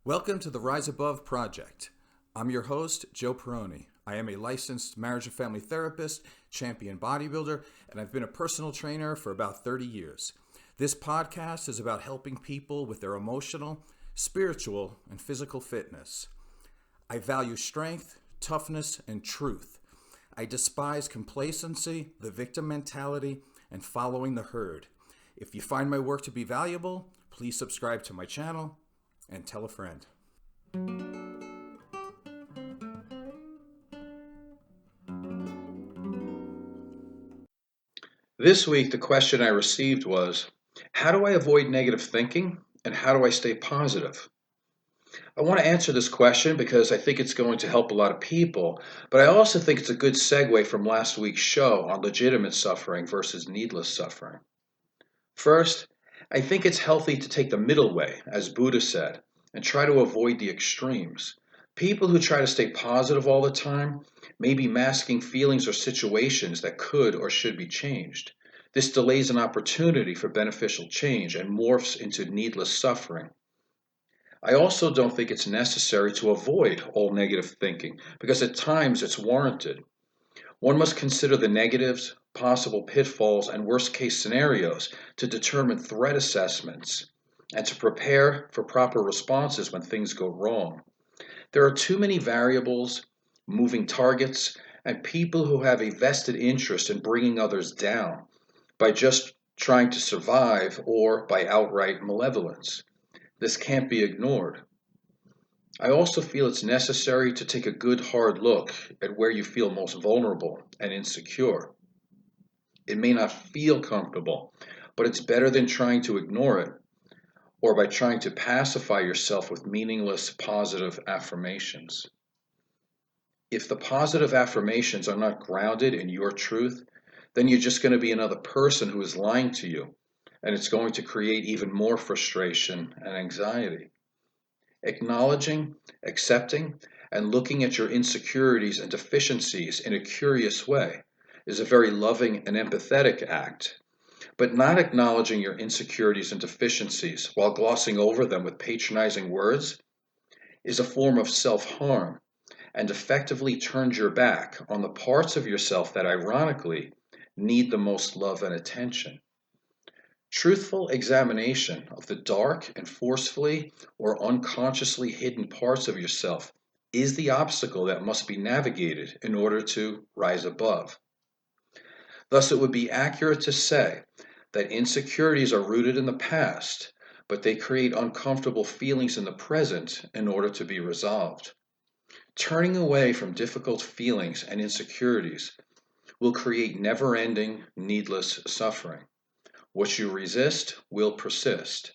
Welcome to the Rise Above Project. I'm your host, Joe Perroni. I am a licensed marriage and family therapist, champion bodybuilder, and I've been a personal trainer for about 30 years. This podcast is about helping people with their emotional, spiritual, and physical fitness. I value strength, toughness, and truth. I despise complacency, the victim mentality, and following the herd. If you find my work to be valuable, please subscribe to my channel and tell a friend. This week, the question I received was, how do I avoid negative thinking and how do I stay positive? I want to answer this question because I think it's going to help a lot of people, but I also think it's a good segue from last week's show on legitimate suffering versus needless suffering. First, I think it's healthy to take the middle way, as Buddha said, and try to avoid the extremes. People who try to stay positive all the time may be masking feelings or situations that could or should be changed. This delays an opportunity for beneficial change and morphs into needless suffering. I also don't think it's necessary to avoid all negative thinking because at times it's warranted. One must consider the negatives, possible pitfalls, and worst case scenarios to determine threat assessments and to prepare for proper responses when things go wrong. There are too many variables, moving targets, and people who have a vested interest in bringing others down by just trying to survive or by outright malevolence. This can't be ignored. I also feel it's necessary to take a good hard look at where you feel most vulnerable and insecure. It may not feel comfortable, but it's better than trying to ignore it or by trying to pacify yourself with meaningless positive affirmations. If the positive affirmations are not grounded in your truth, then you're just going to be another person who is lying to you, and it's going to create even more frustration and anxiety. Acknowledging, accepting, and looking at your insecurities and deficiencies in a curious way is a very loving and empathetic act. But not acknowledging your insecurities and deficiencies while glossing over them with patronizing words is a form of self harm and effectively turns your back on the parts of yourself that, ironically, need the most love and attention. Truthful examination of the dark and forcefully or unconsciously hidden parts of yourself is the obstacle that must be navigated in order to rise above. Thus, it would be accurate to say that insecurities are rooted in the past, but they create uncomfortable feelings in the present in order to be resolved. Turning away from difficult feelings and insecurities will create never ending, needless suffering. What you resist will persist.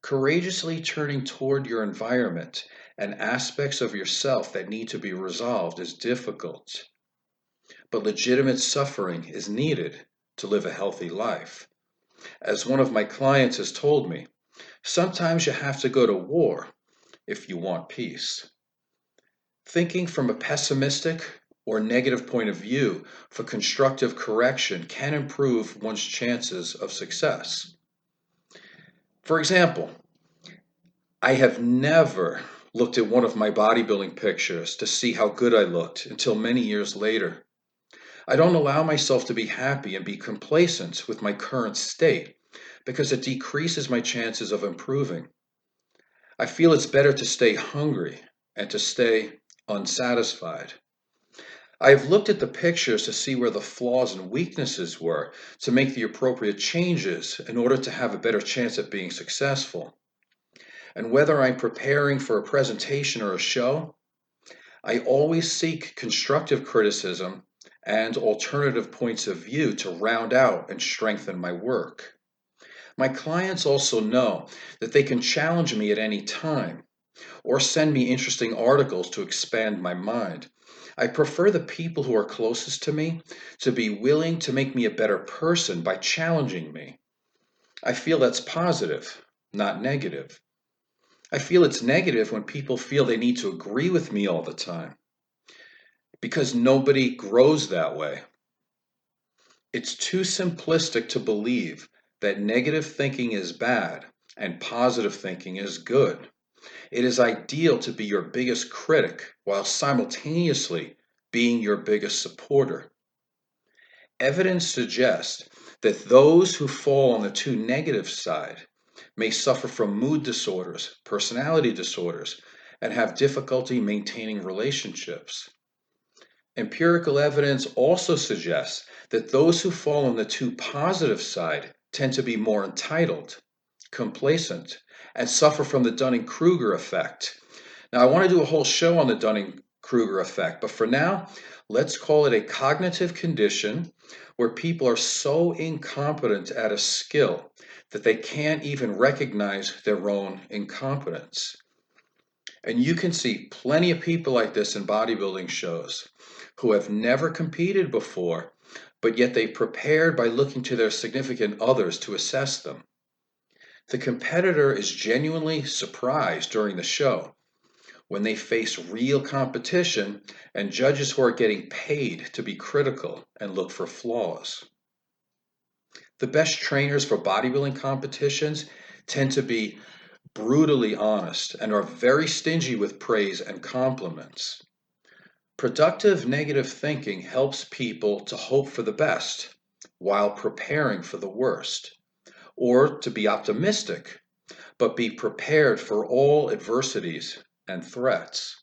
Courageously turning toward your environment and aspects of yourself that need to be resolved is difficult, but legitimate suffering is needed to live a healthy life. As one of my clients has told me, sometimes you have to go to war if you want peace. Thinking from a pessimistic or negative point of view for constructive correction can improve one's chances of success. For example, I have never looked at one of my bodybuilding pictures to see how good I looked until many years later. I don't allow myself to be happy and be complacent with my current state because it decreases my chances of improving. I feel it's better to stay hungry and to stay unsatisfied. I have looked at the pictures to see where the flaws and weaknesses were to make the appropriate changes in order to have a better chance at being successful. And whether I'm preparing for a presentation or a show, I always seek constructive criticism and alternative points of view to round out and strengthen my work. My clients also know that they can challenge me at any time or send me interesting articles to expand my mind. I prefer the people who are closest to me to be willing to make me a better person by challenging me. I feel that's positive, not negative. I feel it's negative when people feel they need to agree with me all the time because nobody grows that way. It's too simplistic to believe that negative thinking is bad and positive thinking is good. It is ideal to be your biggest critic while simultaneously being your biggest supporter. Evidence suggests that those who fall on the too negative side may suffer from mood disorders, personality disorders, and have difficulty maintaining relationships. Empirical evidence also suggests that those who fall on the too positive side tend to be more entitled, complacent, and suffer from the Dunning-Kruger effect. Now, I want to do a whole show on the Dunning-Kruger effect, but for now, let's call it a cognitive condition where people are so incompetent at a skill that they can't even recognize their own incompetence. And you can see plenty of people like this in bodybuilding shows who have never competed before, but yet they prepared by looking to their significant others to assess them. The competitor is genuinely surprised during the show when they face real competition and judges who are getting paid to be critical and look for flaws. The best trainers for bodybuilding competitions tend to be brutally honest and are very stingy with praise and compliments. Productive negative thinking helps people to hope for the best while preparing for the worst, or to be optimistic, but be prepared for all adversities and threats.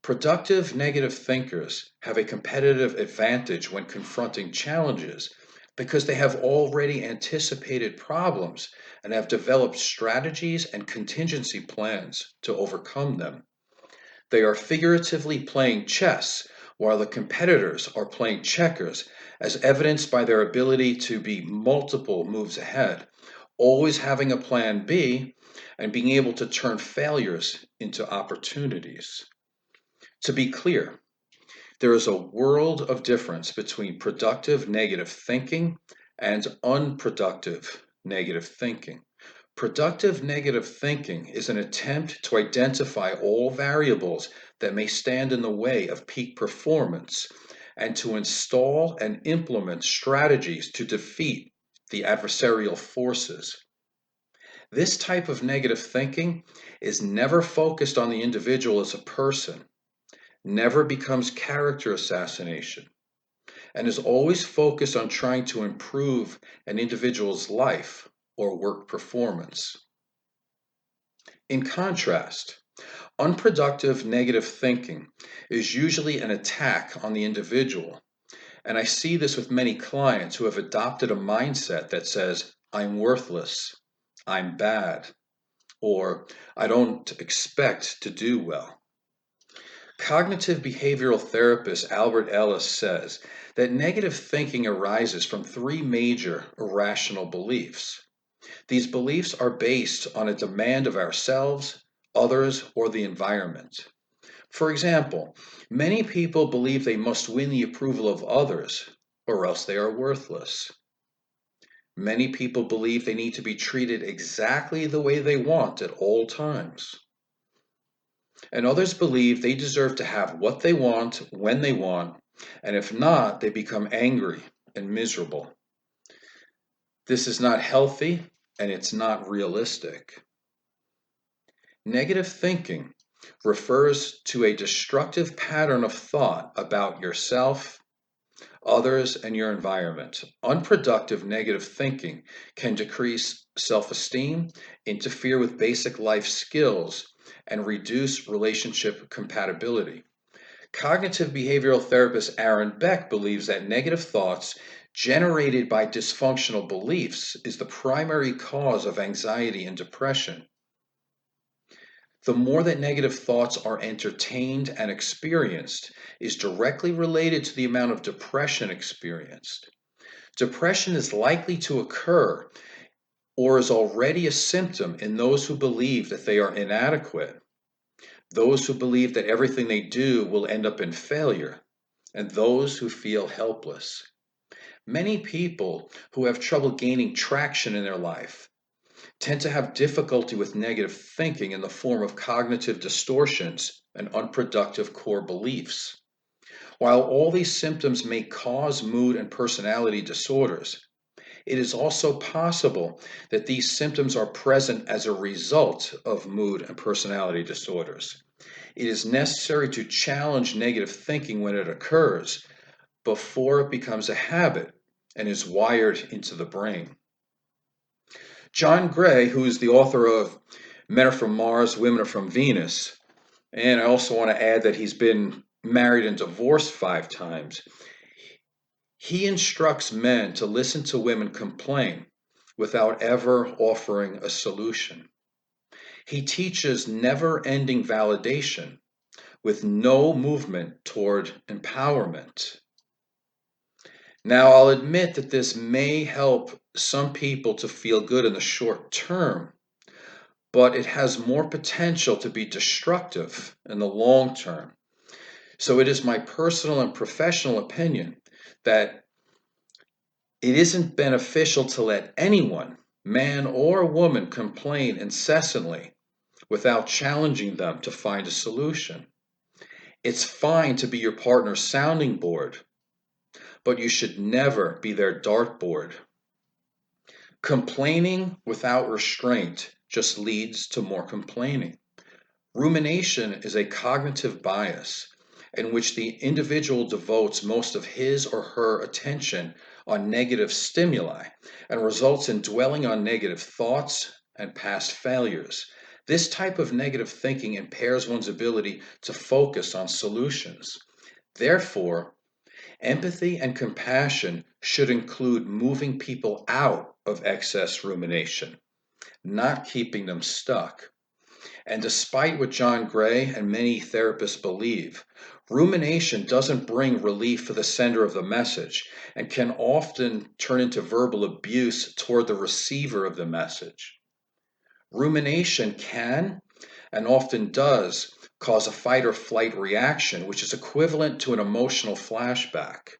Productive negative thinkers have a competitive advantage when confronting challenges because they have already anticipated problems and have developed strategies and contingency plans to overcome them. They are figuratively playing chess while the competitors are playing checkers, as evidenced by their ability to be multiple moves ahead, always having a plan B, and being able to turn failures into opportunities. To be clear, there is a world of difference between productive negative thinking and unproductive negative thinking. Productive negative thinking is an attempt to identify all variables that may stand in the way of peak performance and to install and implement strategies to defeat the adversarial forces. This type of negative thinking is never focused on the individual as a person, never becomes character assassination, and is always focused on trying to improve an individual's life or work performance. In contrast, unproductive negative thinking is usually an attack on the individual, and I see this with many clients who have adopted a mindset that says, I'm worthless, I'm bad, or I don't expect to do well. Cognitive behavioral therapist Albert Ellis says that negative thinking arises from three major irrational beliefs. These beliefs are based on a demand of ourselves, others, or the environment. For example, many people believe they must win the approval of others or else they are worthless. Many people believe they need to be treated exactly the way they want at all times. And others believe they deserve to have what they want when they want, and if not, they become angry and miserable. This is not healthy and it's not realistic. Negative thinking refers to a destructive pattern of thought about yourself, others, and your environment. Unproductive negative thinking can decrease self-esteem, interfere with basic life skills, and reduce relationship compatibility. Cognitive behavioral therapist Aaron Beck believes that negative thoughts generated by dysfunctional beliefs is the primary cause of anxiety and depression. The more that negative thoughts are entertained and experienced is directly related to the amount of depression experienced. Depression is likely to occur or is already a symptom in those who believe that they are inadequate, those who believe that everything they do will end up in failure, and those who feel helpless. Many people who have trouble gaining traction in their life tend to have difficulty with negative thinking in the form of cognitive distortions and unproductive core beliefs. While all these symptoms may cause mood and personality disorders, It is also possible that these symptoms are present as a result of mood and personality disorders. It is necessary to challenge negative thinking when it occurs before it becomes a habit and is wired into the brain. John Gray, who is the author of Men Are From Mars, Women Are From Venus, and I also want to add that he's been married and divorced 5 times. He instructs men to listen to women complain without ever offering a solution. He teaches never ending validation with no movement toward empowerment. Now, I'll admit that this may help some people to feel good in the short term, but it has more potential to be destructive in the long term. So it is my personal and professional opinion that it isn't beneficial to let anyone, man or woman, complain incessantly without challenging them to find a solution. It's fine to be your partner's sounding board, but you should never be their dartboard. Complaining without restraint just leads to more complaining. Rumination is a cognitive bias in which the individual devotes most of his or her attention on negative stimuli and results in dwelling on negative thoughts and past failures. This type of negative thinking impairs one's ability to focus on solutions. Therefore, empathy and compassion should include moving people out of excess rumination, not keeping them stuck. And despite what John Gray and many therapists believe, rumination doesn't bring relief for the sender of the message and can often turn into verbal abuse toward the receiver of the message. Rumination can and often does cause a fight or flight reaction, which is equivalent to an emotional flashback.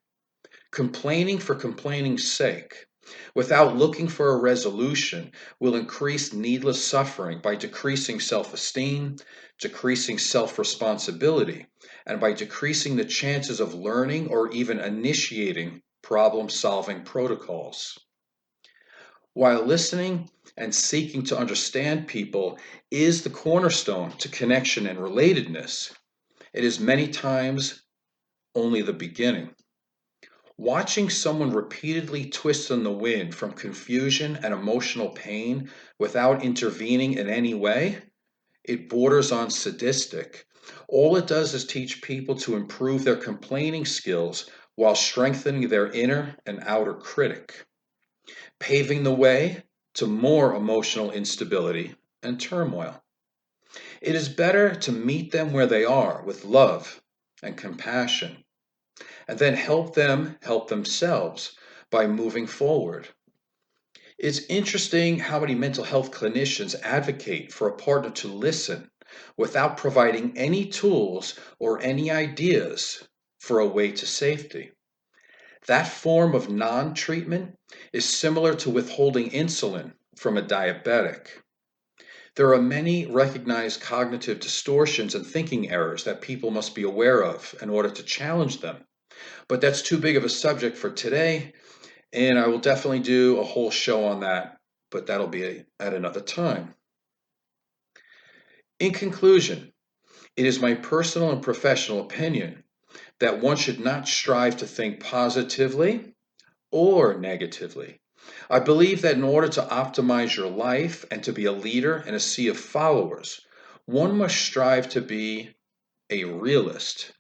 Complaining for complaining's sake, without looking for a resolution, will increase needless suffering by decreasing self esteem, decreasing self responsibility, and by decreasing the chances of learning or even initiating problem solving protocols. While listening and seeking to understand people is the cornerstone to connection and relatedness, it is many times only the beginning. Watching someone repeatedly twist in the wind from confusion and emotional pain without intervening in any way, it borders on sadistic. All it does is teach people to improve their complaining skills while strengthening their inner and outer critic, paving the way to more emotional instability and turmoil. It is better to meet them where they are with love and compassion, and then help them help themselves by moving forward. It's interesting how many mental health clinicians advocate for a partner to listen without providing any tools or any ideas for a way to safety. That form of non treatment is similar to withholding insulin from a diabetic. There are many recognized cognitive distortions and thinking errors that people must be aware of in order to challenge them. But that's too big of a subject for today, and I will definitely do a whole show on that, but that'll be at another time. In conclusion, it is my personal and professional opinion that one should not strive to think positively or negatively. I believe that in order to optimize your life and to be a leader in a sea of followers, one must strive to be a realist,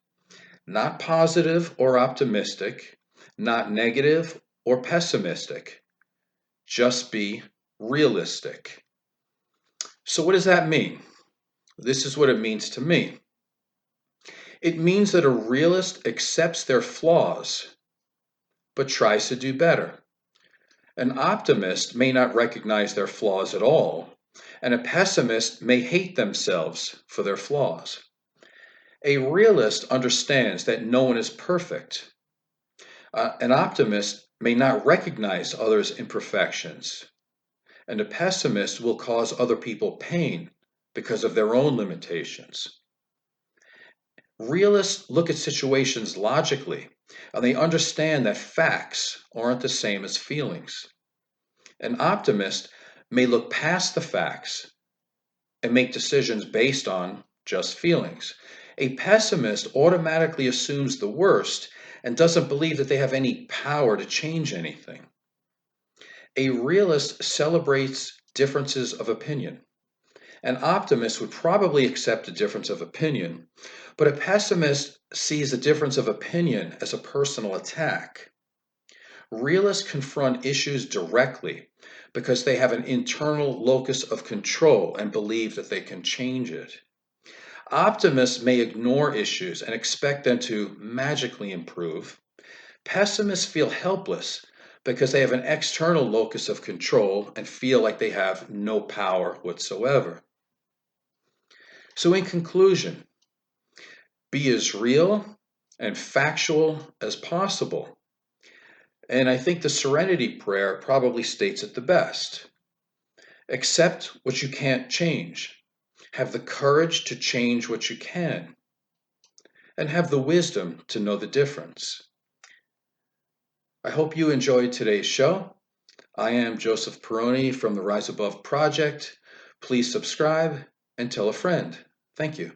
not positive or optimistic, not negative or pessimistic. Just be realistic. So, what does that mean? This is what it means to me. It means that a realist accepts their flaws but tries to do better. An optimist may not recognize their flaws at all, and a pessimist may hate themselves for their flaws. A realist understands that no one is perfect. An optimist may not recognize others' imperfections, and a pessimist will cause other people pain because of their own limitations. Realists look at situations logically, and they understand that facts aren't the same as feelings. An optimist may look past the facts and make decisions based on just feelings. A pessimist automatically assumes the worst and doesn't believe that they have any power to change anything. A realist celebrates differences of opinion. An optimist would probably accept a difference of opinion, but a pessimist sees a difference of opinion as a personal attack. Realists confront issues directly because they have an internal locus of control and believe that they can change it. Optimists may ignore issues and expect them to magically improve. Pessimists feel helpless because they have an external locus of control and feel like they have no power whatsoever. So, in conclusion, be as real and factual as possible. And I think the Serenity Prayer probably states it the best. Accept what you can't change. Have the courage to change what you can. And have the wisdom to know the difference. I hope you enjoyed today's show. I am Joseph Perroni from the Rise Above Project. Please subscribe and tell a friend. Thank you.